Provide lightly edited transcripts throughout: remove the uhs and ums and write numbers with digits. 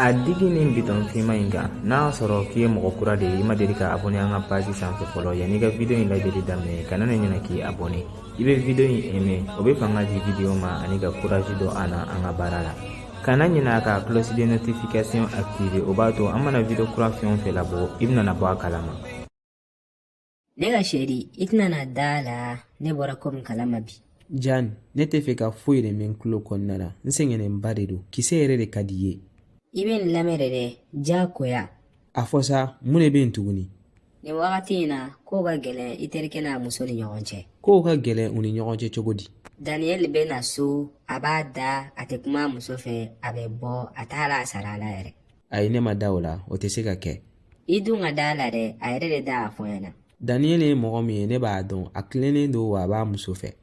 A digi nin biton fima in kan n'a sɔrɔ k'i ye mɔgɔ kura de ye i ma deli ka abonné an ka page sanfɛ fɔlɔ yan'i ka video in lajɛli daminɛ kana na ɲinɛ k'i abonné i bɛ video in aimer o bɛ fanga di video ma ani ka courage don an na an ka baara la kana ɲinɛ ka cloche de notification activer o b'a to an mana video kura fɛn o fɛn labɔ i bɛna bɔ a kalama. Ne ka chérie i tɛna na da la ne bɔra komi kalama bi. Jan, ne tɛ fɛ ka foyi de mɛn tulo kɔnɔna la n sɛgɛnnenba de don kisɛ yɛrɛ de ka di ye. I bɛ nin lamɛn dɛ diyagoya. A fɔ sa mun de bɛ yen tuguni. Nin wagati in na kow ka gɛlɛn i terikɛ n'a muso ni ɲɔgɔn cɛ. Kow ka gɛlɛn u ni ɲɔgɔn cɛ cogo di. Daniel bɛ na so a b'a da a tɛ kuma muso fɛ a bɛ bɔ a t'a la a sara la yɛrɛ. Ayi ne ma da o la o tɛ se ka kɛ. I dun ka da la dɛ a yɛrɛ de da a fɔ ɲɛna. Daniel ye mɔgɔ min ye ne b'a dɔn a tilennen don wa a b'a muso fɛ.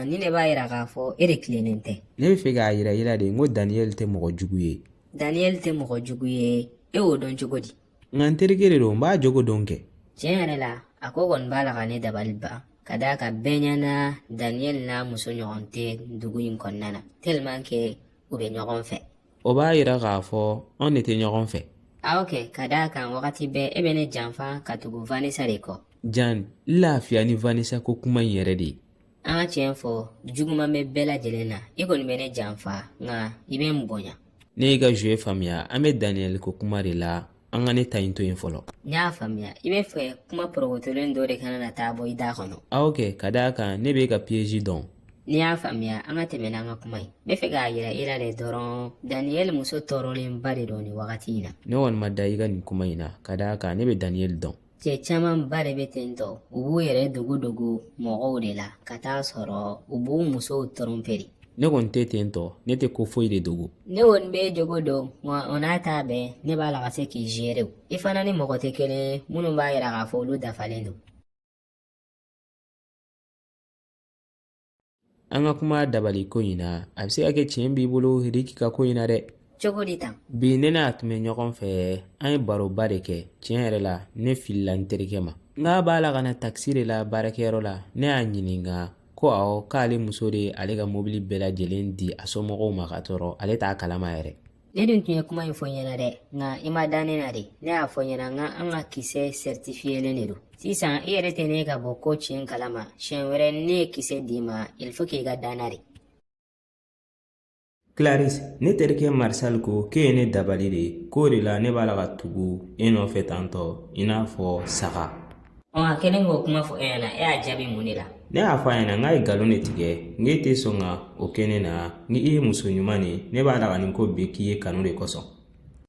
Ni ne b'a yira k'a fɔ e de tilennen tɛ. Ne bɛ fɛ k'a yira de n ko Daniel tɛ mɔgɔ jugu ye. Daniel tɛ mɔgɔ jugu ye e y'o dɔn cogo di. Nka n terikɛ de don n b'a jogo dɔn kɛ. Tiɲɛ yɛrɛ la a ko kɔni b'a la ka ne dabali ban ka d'a kan bɛɛ ɲɛna Daniel n'a muso ɲɔgɔn tɛ dugu in kɔnɔna na tellement que u bɛ ɲɔgɔn fɛ. O b'a yira k'a fɔ anw de tɛ ɲɔgɔn fɛ. Ok ka d'a kan wagati bɛɛ e bɛ ne janfa ka tugu Vanessa de kɔ. Jan lafiya ni Vanessa ko kuma in yɛrɛ de ye. An ka tiɲɛ fɔ juguman bɛ bɛɛ lajɛlen na i kɔni bɛ ne janfa nka i bɛ n bonya. Ne y'i ka jouer faamuya an bɛ Daniel ko kuma de la an ka ne ta in to yen fɔlɔ. N y'a faamuya i bɛ fɛ kuma porogotolen dɔ de kana na taa bɔ i da kɔnɔ. Ok ka d'a kan ne bɛ ka piège dɔn. N'i y'a faamuya an ka tɛmɛ n'an ka kuma ye. N bɛ fɛ k'a yira i la de dɔrɔn Daniel muso tɔɔrɔlenba de don nin wagati in na. Ne kɔni ma da i ka nin kuma in na ka d'a kan ne bɛ Daniel dɔn. Cɛ camanba de bɛ ten tɔ u b'u yɛrɛ dogo mɔgɔw de la ka taa sɔrɔ u b'u musow tromper. Ne kɔni tɛ ten tɔ ne tɛ ko foyi de dogo. Ne kɔni bɛ jogo dɔn wa o n'a ta bɛɛ ne b'a la ka se k'i gérer i fana ni mɔgɔ tɛ kelen minnu b'a yira k'a fɔ olu dafalen don. An ka kuma dabali ko in na a bɛ se ka kɛ tiɲɛ b'i bolo Ricky ka ko in na dɛ. Cogo di tan. Bi ne n'a tun bɛ ɲɔgɔn fɛ an ye baroba de kɛ tiɲɛ yɛrɛ la ne filila n terikɛ ma. Nka b'a la ka na taxi de la baarakɛyɔrɔ la ne y'a ɲininka ko awɔ k'ale muso de ale ka mobili bɛɛ lajɛlen di a somɔgɔw ma ka tɔɔrɔ ale t'a kalama yɛrɛ. Ne dun tun ye kuma in fɔ ɲɛna dɛ nka i ma da ne na de ne y'a fɔ ɲɛna nka an ka kisɛ certifielen de don. Sisan i yɛrɛ tɛ ne ka bɔ ko tiɲɛ kalama siɲɛ wɛrɛ ne ye kisɛ d'i ma il faut k'i ka danna de. Clarisse ne terikɛ Marcel ko k'e ye ne dabali de ye k'o de la ne b'a la ka tugu e nɔfɛ tantɔ i n'a fɔ saga. A kɛlen k'o kuma fɔ e ɲɛna e y'a jaabi mun de la. Ne y'a fɔ a ɲɛna n k'a ye nkalon de tigɛ n k'e tɛ sɔn ka o kɛ ne na ni i ye muso ɲuman de ne b'a la ka nin ko bɛɛ k'i ye kanu de kosɔn.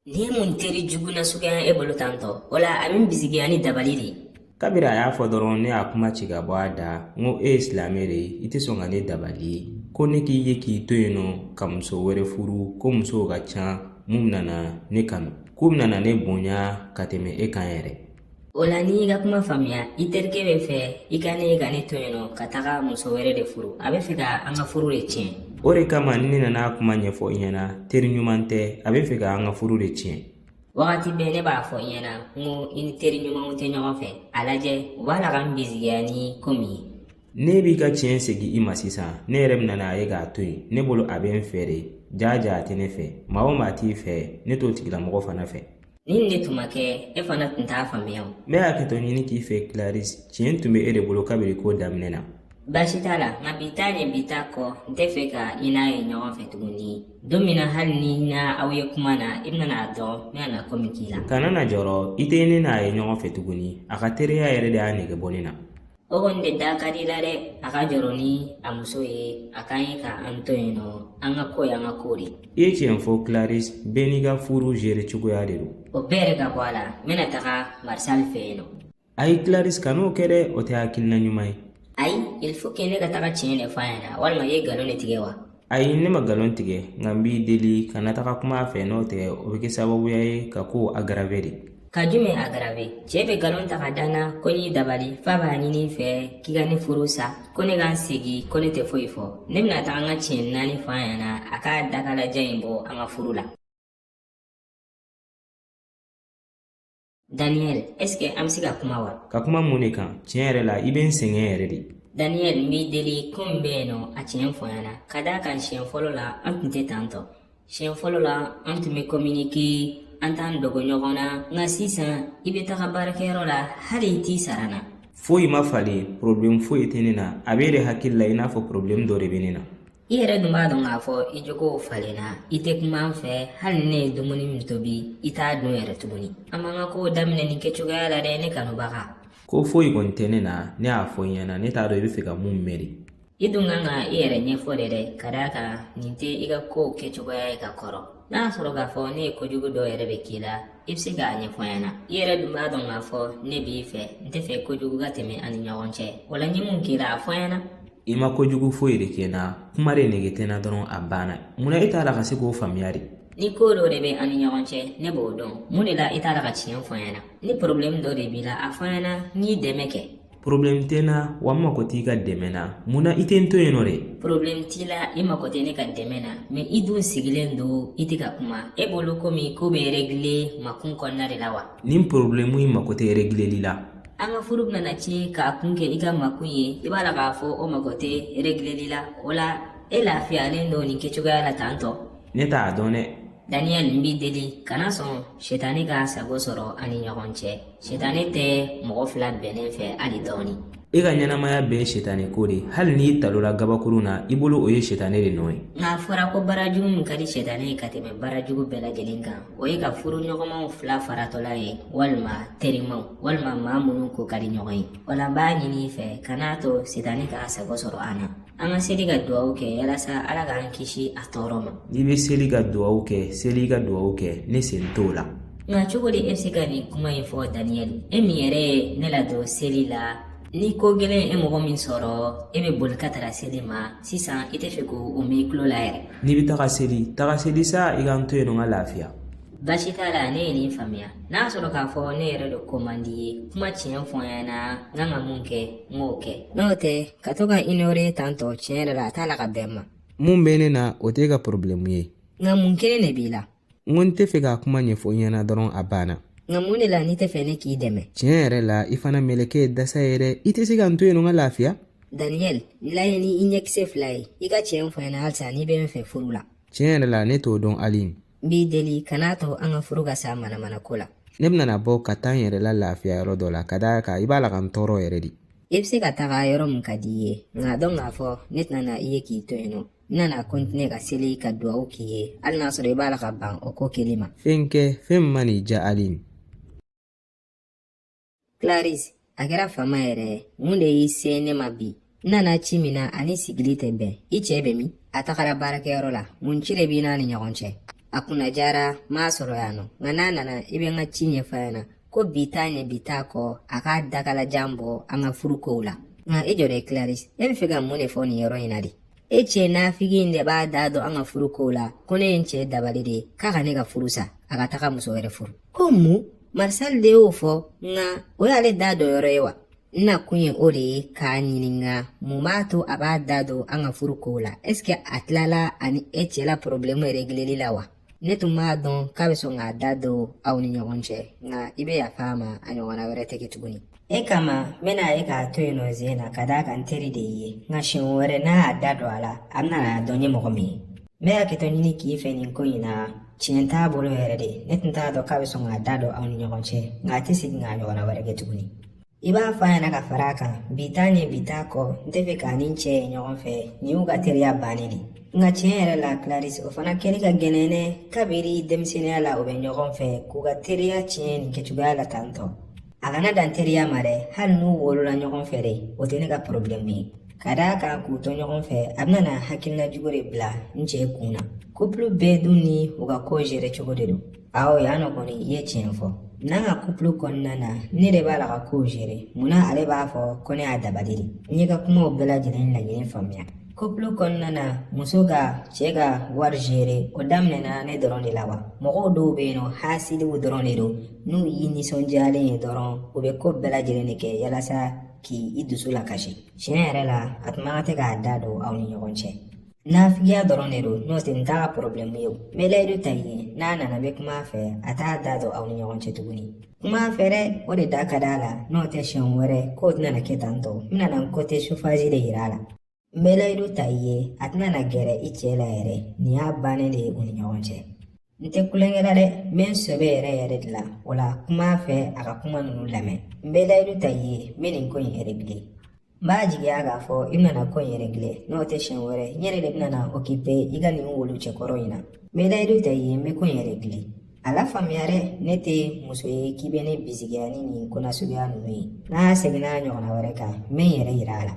Ni ye mun teri jugu na suguya e bolo tantɔ o la a bɛ n bisigiya ni dabali de ye. Kabiri a y'a fɔ dɔrɔn ne y'a kuma ci ka bɔ a da n ko e ye silamɛ de ye i tɛ sɔn ka ne dabali ye ko ne k'i ye k'i to yen nɔ ka muso wɛrɛ furu ko musow ka ca mun nana ne kanu k'u nana ne bonya ka tɛmɛ e kan yɛrɛ. O la n'i y'i ka kuma faamuya i terikɛ bɛ fɛ i ka ne to yen nɔ ka taga muso wɛrɛ de furu a bɛ fɛ ka an ka furu de tiɲɛ. O de kama ni ne nana kuma ɲɛfɔ i ɲɛna teri ɲuman tɛ a bɛ fɛ ka an ka furu de tiɲɛ. Wagati bɛɛ ne b'a fɔ i ɲɛna n ko i ni teri ɲumanw tɛ ɲɔgɔn fɛ a lajɛ u b'a la ka n bisigiya ni ko min ye. Ne b'i ka tiɲɛ segin i ma sisan ne yɛrɛ bɛna n'a ye k'a to yen ne bolo a bɛ n fɛ de jaaja a tɛ ne fɛ maa o maa t'i fɛ ne t'o tigilamɔgɔ fana fɛ. Ni ne tun ma kɛ e fana tun t'a faamuya o. Ne y'a kɛ tɔ ɲini k'i fɛ Clarisse tiɲɛ tun bɛ e de bolo kabiri ko daminɛ na. Baasi t'a la nka bi ta ɲɛ bi ta kɔ n tɛ fɛ ka i n'a ye ɲɔgɔn fɛ tuguni don min na hali ni aw ye kuma na i bɛna n'a dɔn ne nana ko min k'i la. Kana na jɔrɔ i tɛ ne n'a ye ɲɔgɔn fɛ tuguni a ka teriya yɛrɛ de y'a nege bɔ ne na. O kɔni de da ka di la dɛ a ka jɔrɔ ni a muso ye a kan ye ka an to yen nɔ an ka ko y'an ka ko de. I ye tiɲɛ fɔ Clarisse bɛɛ n'i ka furu gérer cogoya de don. O bɛɛ yɛrɛ ka bɔ a la n bɛna taga Marcel fɛ yen nɔ. Ayi Clarisse kan'o kɛ dɛ o tɛ hakilina ɲuman ye. Ayi il faut que ne ka taga tiɲɛ de f'a ɲɛna walima i ye nkalon de tigɛ wa. Ayi ne ma nkalon tigɛ nka n b'i deli kana taga kuma a fɛ n'o tɛ o bɛ kɛ sababuya ye ka ko aggraver de. Ka jumɛn aggraver cɛ bɛ nkalon ta ka danna ko n'i dabali f'a b'a ɲini fɛ k'i ka ne furu sa ko ne ka n segin ko ne tɛ foyi fɔ ne bɛna taga an ka tiɲɛ naani f'a ɲɛna a k'a dakalajan in bɔ an ka furu la. Daniel est-ce que an bɛ se ka kuma wa. Ka kuma mun de kan tiɲɛ yɛrɛ la i bɛ n sɛgɛn yɛrɛ de. Daniel n b'i deli ko min bɛ yen nɔ a tiɲɛ fɔ ɲɛna ka d'a kan siɲɛ fɔlɔ la an tun tɛ tantɔ siɲɛ fɔlɔ la an tun bɛ communiquer an t'an dogo ɲɔgɔn na nka sisan i bɛ taga baarakɛyɔrɔ la hali i t'i sara na. foyi ma falen problème foyi tɛ ne na a b'e de hakili la i n'a fɔ problème dɔ de bɛ ne na. I yɛrɛ dun b'a dɔn k'a fɔ i jogow falenna i tɛ kuma an fɛ hali ne ye dumuni min tobi i t'a dun yɛrɛ tuguni. An b'an ka kow daminɛ nin kɛcogoya la dɛ ne kanubaga. ko foyi kɔni tɛ ne na ne y'a fɔ i ɲɛna ne t'a dɔn i bɛ fɛ ka mun mɛri. I dun kan ka i yɛrɛ ɲɛfɔ de dɛ ka d'a kan nin tɛ i ka kow kɛcogoya ye ka kɔrɔ. N'a y'a sɔrɔ k'a fɔ ne ye kojugu dɔ yɛrɛ bɛ k'i la i bɛ se k'a ɲɛfɔ n ɲɛna. I yɛrɛ dun b'a dɔn k'a fɔ ne b'i fɛ n tɛ fɛ kojugu ka tɛmɛ an ni ɲɔgɔn cɛ o la n ye mun k'i la a fɔ n ɲɛna. i ma kojugu foyi de kɛ n na kuma de nege tɛ n na dɔrɔn a banna munna i t'a la ka se k'o faamuya de. Ni ko dɔ de bɛ an ni ɲɔgɔn cɛ ne b'o dɔn mun de la i t'a la ka tiɲɛ fɔ n ɲɛna. Ni problème dɔ de b'i la a fɔ n ɲɛna n y'i dɛmɛ kɛ. problème tɛ n na wa n mako t'i ka dɛmɛ na munna i tɛ n to yen nɔ de. Problème t'i la i mako tɛ ne ka dɛmɛ na mais i dun sigilen don i tɛ ka kuma e bolo komi ko bɛ régler makun kɔnɔna de la wa. nin problème i mako tɛ régleli la. An ka furu bɛna ci k'a kun kɛ i ka makun ye i b'a la k'a fɔ o mako tɛ régleli la o la e lafiyalen don nin kɛcogoya la tantɔ. ne t'a dɔn dɛ. Daniel n b'i deli kana sɔn sitani ka sago sɔrɔ an ni ɲɔgɔn cɛ sitani tɛ mɔgɔ fila bɛnnen fɛ hali dɔɔni. e ka ɲɛnamaya bɛɛ ye sitani ko de hali n'i talola gabakurun na i bolo o ye sitani de nɔ ye. Nka fɔra ko baarajugu min ka di sitani ye ka tɛmɛ baarajugu bɛɛ lajɛlen kan o ye ka furu ɲɔgɔnmaw fila faratɔla ye walima terimaw walima maa minnu ko ka di ɲɔgɔn ye. O la n b'a ɲini i fɛ kan'a to sitani ka sago sɔrɔ an na. An ka seli ka duwawu kɛ yalasa ala k'an kisi a tɔɔrɔ ma. n'i bɛ seli ka duwawu kɛ seli i ka duwawu kɛ ne sen t'o la. Nka cogo di e bɛ se ka nin kuma in fɔ Daniel e min yɛrɛ ye ne ladon seli la ni ko gɛlɛn e mɔgɔ min sɔrɔ e bɛ boli ka taga seli ma sisan i tɛ fɛ k'o mɛn i tulo la yɛrɛ. N'i bɛ taga seli sa i ka n to yen nɔ n ka lafiya. Baasi t'a la ne ye nin faamuya n'a sɔrɔ k'a fɔ ne yɛrɛ de ko man di ye kuma tiɲɛ fɔ n ɲɛna n kan ka mun kɛ n k'o kɛ n'o tɛ ka to ka ignorer tantɔ tiɲɛ yɛrɛ la a t'a la ka bɛn n ma. mun bɛ ne na o tɛ ka problème ye. nka mun kelen de b'i la. n ko n tɛ fɛ ka kuma ɲɛfɔ i ɲɛna dɔrɔn a banna. nka mun de la n'i tɛ fɛ ne k'i dɛmɛ. tiɲɛ yɛrɛ la i fana mɛlɛkɛ ye dasa yɛrɛ i tɛ se ka n to yen nɔ n ka lafiya. Daniel lajɛ ni i ɲɛkisɛ fila ye i ka tiɲɛ fɔ n ɲɛna halisa n'i bɛ n fɛ furu la. tiɲɛ yɛrɛ la ne t'o dɔn hali. n b'i deli kan'a to an ka furu ka sa manamana ko la. ne bɛna bɔ ka taa n yɛrɛ la lafiya yɔrɔ dɔ la ka d'a kan i b'a la ka n tɔɔrɔ yɛrɛ de. I bɛ se ka taga yɔrɔ min ka di i ye nka dɔn k'a fɔ ne tɛna i ye k'i to yen nɔ n nana continuer ka seli ka duwawu k'i ye hali n'a sɔrɔ i b'a la ka ban o ko kelen ma. fɛn kɛ fɛn min ma n'i ja hali. Clarisse a kɛra fama yɛrɛ mun de y'i se ne ma bi n nana ci min na ani sigili tɛ bɛn i cɛ bɛ min a tagara baarakɛyɔrɔ la mun ci de b'i n'a ni ɲɔgɔn cɛ. A kunna jara m'a sɔrɔ yan nɔ nka n'a nana i bɛ n ka ci ɲɛfɔ ɲɛna ko bi t'a ɲɛ bi t'a kɔ a k'a dakalajan bɔ an ka furu kow la. Nka e jɔ dɛ Clarisse e bɛ fɛ ka mun de fɔ nin yɔrɔ in na de. E cɛ nafigi in de b'a da dɔn an ka furu kow la ko ne ye n cɛ dabali de ye k'a ka ne ka furu sa a ka taga muso wɛrɛ furu. Ko mun Marcel de y'o fɔ nka o y'ale da dɔ yɔrɔ ye wa. N na kun ye o de ye k'a ɲininka mun b'a to a b'a da don an ka furu kow la est ce que a tilala ani e cɛ la problème régleli la wa. Ne tun b'a dɔn k'a bɛ sɔn k'a da don aw ni ɲɔgɔn cɛ nka i bɛ yafa a ma a ɲɔgɔnna wɛrɛ tɛ kɛ tuguni. E kama n bɛna ye k'a to yen nɔ zen na ka d'a kan teri de ye nka siɲɛ wɛrɛ n'a y'a da don a la a bɛna n'a dɔn ye mɔgɔ min ye. N bɛ hakɛtɔ ɲini k'i fɛ nin ko in na tiɲɛ t'a bolo yɛrɛ de ne tun t'a dɔn k'a bɛ sɔn k'a da don aw ni ɲɔgɔn cɛ nka a tɛ segin k'a ɲɔgɔnna wɛrɛ kɛ tuguni. I b'a fɔ a ɲɛna ka fara a kan bi t'a ɲɛ bi t'a kɔ n tɛ fɛ k'a ni cɛ ye ɲɔgɔn fɛ nin y'u ka teriya bannen de. Nka tiɲɛ yɛrɛ la Clarisse o fana kɛli ka gɛlɛn kabiri denmisɛnniya la u bɛ ɲɔgɔn fɛ k'u ka teriya tiɲɛ nin kɛcogoya la tantɔ. A kana dan teriya ma dɛ hali n'u wolola ɲɔgɔn fɛ de o tɛ ne ka problème ye. Ka d'a kan k'u to ɲɔgɔn fɛ a bɛna na hakilina jugu de bila n cɛ kun na. Couple bɛɛ dun ni u ka ko gérer cogo de don. Awɔ yan nɔ kɔni i ye tiɲɛ fɔ. N'an ka couple kɔnɔna na ne de b'a la ka ko gérer munna ale b'a fɔ ko ne y'a dabali de. N ye ka kumaw bɛɛ lajɛlen laɲini faamuya. Couple kɔnɔna na muso ka cɛ ka wari gérer o daminɛna ne dɔrɔn de la wa. Mɔgɔw dɔw bɛ yen nɔ hasiliw dɔrɔn de don n'u y'i nisɔndiyalen ye dɔrɔn u bɛ ko bɛɛ lajɛlen de kɛ yalasa k'i dusu lakasi. Tiɲɛ yɛrɛ la a tun man kan tɛ k'a da don aw ni ɲɔgɔn cɛ. Nafigiya dɔrɔn de don n'o tɛ n t'a ka problème ye o. N bɛ layidu ta i ye n'a nana bɛ kuma a fɛ a t'a da don aw ni ɲɔgɔn cɛ tuguni. Kuma a fɛ dɛ o de da ka d'a la n'o tɛ siɲɛ wɛrɛ k'o tɛna kɛ tantɔ n bɛna n côté chauffage de yira a la. n bɛ layidu ta i ye a tɛna na gɛrɛ i cɛ la yɛrɛ nin y'a bannen de ye u ni ɲɔgɔn cɛ n tɛ kulonkɛ la dɛ n bɛ n sɛbɛ yɛrɛ de la o la kuma fɛ a ka kuma ninnu lamɛn n bɛ layidu ta i ye n bɛ nin ko in régler n b'a jigiya k'a fɔ i bɛna ko in régler n'o tɛ siɲɛ wɛrɛ n yɛrɛ de bɛna occuper i ka nin wolo cɛkɔrɔ in na n bɛ layidu ta i ye n bɛ ko in régler a la faamuya dɛ ne tɛ muso ye k'i bɛ ne bisigiya ni nin ko nasuguya ninnu ye n'a seginna ɲɔgɔnna wɛrɛ kan n bɛ n yɛrɛ yira a la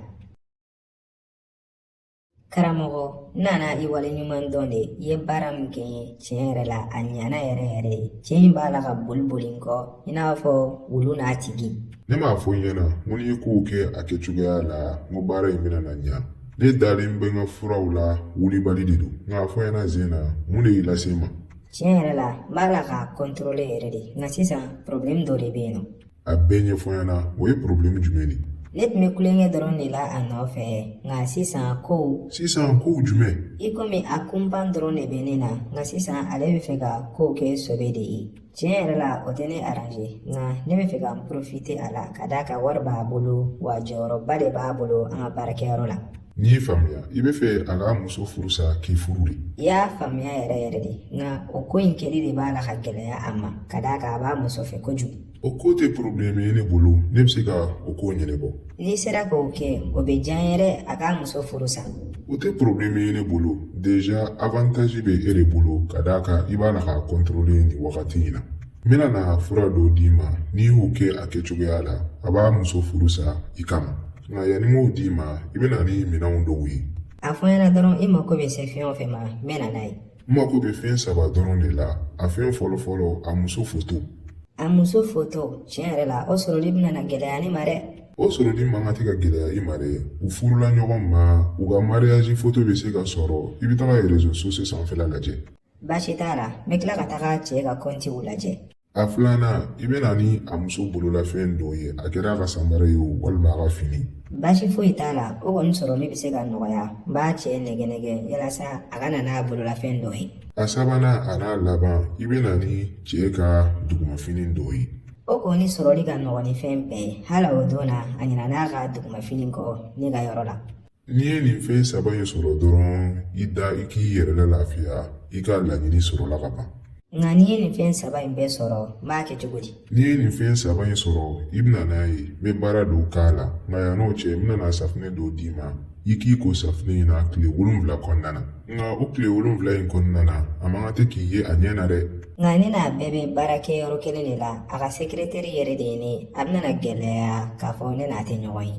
karamɔgɔ n nana i waleɲuman dɔn de i ye baara min kɛ n ye tiɲɛ yɛrɛ la a ɲana yɛrɛ yɛrɛ ye cɛ in b'a la ka boli boli n kɔ i n'a fɔ wulu n'a tigi ne m'a fɔ i ɲɛna n ko n'i ye kow kɛ a kɛcogoya la n ko baara in bɛna na ɲa ne dalen bɛ n ka furaw la wulibali de don nka fɔ ɲɛna zen na mun de y'i lase n ma tiɲɛ yɛrɛ la n b'a la ka contrôler yɛrɛ de nka sisan problème dɔ de bɛ yen nɔ a bɛɛ ɲɛfɔ ɲɛna o ye problème jumɛn de ne tun bɛ kulonkɛ dɔrɔn de la a nɔfɛ nka sisan kow jumɛn i komi a kunpan dɔrɔn de bɛ ne na nka sisan ale bɛ fɛ ka kow kɛ sɛbɛ de ye tiɲɛ yɛrɛ la o tɛ ne arranger nka ne bɛ fɛ ka n profiter a la ka d'a kan wari b'a bolo wa jɔyɔrɔba de b'a bolo an ka baarakɛyɔrɔ la n'i y'i faamuya i bɛ fɛ a ka muso furusa k'i furu de i y'a faamuya yɛrɛ de nka o ko in kɛli de b'a la ka gɛlɛya a ma ka d'a kan a b'a muso fɛ kojugu o ko tɛ problème ye ne bolo ne bɛ se ka o ko ɲɛnabɔ n'i sera k'o kɛ o bɛ diya n ye dɛ a k'a muso furusa o tɛ problème ye ne bolo déjà avantage bɛ e de bolo ka d'a kan i b'a la ka contrôler nin wagati in na n bɛna na fura dɔ d'i ma n'i y'o kɛ a kɛcogoya la a b'a muso furusa i kama nka yanni n k'o d'i ma i bɛna ni minɛnw dɔw ye a fɔ n ɲɛna dɔrɔn i mako bɛ se fɛn o fɛn ma n bɛ na n'a ye n mako bɛ fɛn 3 dɔrɔn de la a fɛn fɔlɔ a muso foto a muso foto tiɲɛ yɛrɛ la o sɔrɔli bɛna na gɛlɛya ne ma dɛ o sɔrɔli man ka tɛ ka gɛlɛya i ma dɛ u furula ɲɔgɔn ma u ka mariage photo bɛ se ka sɔrɔ i bɛ taga réseaux sociaux sanfɛla lajɛ baasi t'a la n bɛ tila ka taga cɛ ka kɔntiw lajɛ a filanan i bɛ na ni a muso bololafɛn dɔ ye a kɛra a ka samara ye o walima a ka fini baasi foyi t'a la o kɔni sɔrɔli bɛ se ka nɔgɔya n b'a cɛ nɛgɛnɛgɛ walasa a ka na n'a bololafɛn dɔ ye a sabanan a n'a laban i bɛ na ni cɛ ka dugumafini dɔ ye o kɔni sɔrɔli ka nɔgɔ ni fɛn bɛɛ ye hali o don na a ɲina n'a ka dugumafini kɔ ne ka yɔrɔ la n'i ye nin fɛn 3 in sɔrɔ dɔrɔn i da i k'i yɛrɛ la lafiya i ka laɲini sɔrɔla ka ban nka n'i ye nin fɛn 3 in bɛɛ sɔrɔ n b'a kɛ cogo di n'i ye nin fɛn 3 in sɔrɔ i bɛna n'a ye n bɛ baara dɔw k'a la nka yann'o cɛ n bɛna safunɛ dɔw d'i ma i k'i ko safunɛ in na tile 7 kɔnɔna na nka o tile 7 in kɔnɔna na a man kan tɛ k'i ye a ɲɛ na dɛ nka ne n'a bɛɛ bɛ baara kɛ yɔrɔ kelen de la a ka secrétaire yɛrɛ de ye ne a bɛna na gɛlɛya k'a fɔ ne n'a tɛ ɲɔgɔn ye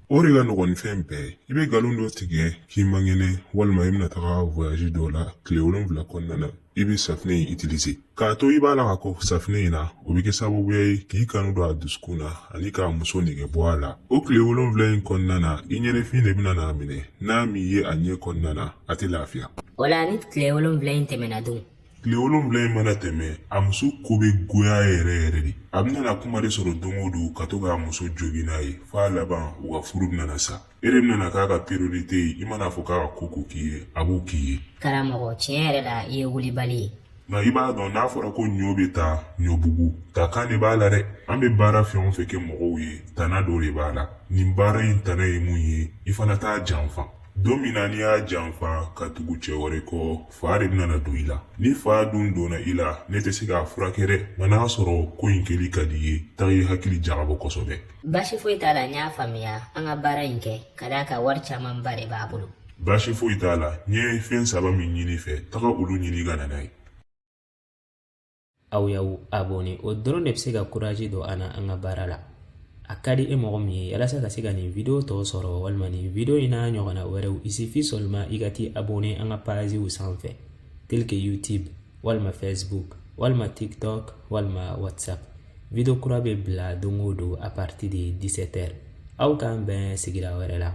o de ka nɔgɔn ni fɛn bɛɛ i bɛ nkalon dɔ tigɛ k'i man kɛnɛ walima i bɛna taga voyage dɔw la tile 7 kɔnɔna na i bɛ safunɛ in utiliser k'a to i b'a la ka ko safunɛ in na o bɛ kɛ sababuya ye k'i kanu don a dusukun na ani k'a muso nege bɔ a la o tile 7 in kɔnɔna na i ɲɛnɛfin de bɛna n'a minɛ n'a m'i ye a ɲɛ kɔnɔna na a tɛ lafiya o la ni tile 7 in tɛmɛna dun tile 7 in mana tɛmɛ a muso ko bɛ goya yɛrɛ de a bɛna na kuma de sɔrɔ don o don ka to k'a muso jogin n'a ye f'a laban u ka furu bɛna na sa e de bɛna na k'a ka priorité ye i mana fɔ k'a ka ko k'i ye a b'o k'i ye karamɔgɔ tiɲɛ yɛrɛ la i ye wulibali ye nka i b'a dɔn n'a fɔra ko ɲɔ bɛ taa ɲɔbugu ta kan de b'a la dɛ an bɛ baara fɛn o fɛn kɛ mɔgɔw ye tana dɔ de b'a la nin baara in tana ye mun ye i fana t'a janfa don min na n'i y'a janfa ka tugu cɛ wɛrɛ kɔ fa de bɛna na don i la ni fa dun donna i la ne tɛ se k'a furakɛ dɛ nka n'a sɔrɔ ko in kɛli ka di i ye taga i hakili jagabɔ kosɛbɛ baasi foyi t'a la n y'a faamuya an ka baara in kɛ ka d'a kan wari camanba de b'a bolo baasi foyi t'a la n ye fɛn 3 min ɲini fɛ taga olu ɲini ka na n'a ye aw y'aw abonné o dɔrɔn de bɛ se ka courage don an na an ka baara la a ka di e mɔgɔ min ye walasa ka se ka nin video tɔ sɔrɔ walima nin video in n'a ɲɔgɔnna wɛrɛw il suffit seulement i ka t'i abonné an ka pagew sanfɛ tel que YouTube walima Facebook walima TikTok walima WhatsApp video kura bɛ bila don o don à partir de 17h aw k'an bɛn sigira wɛrɛ la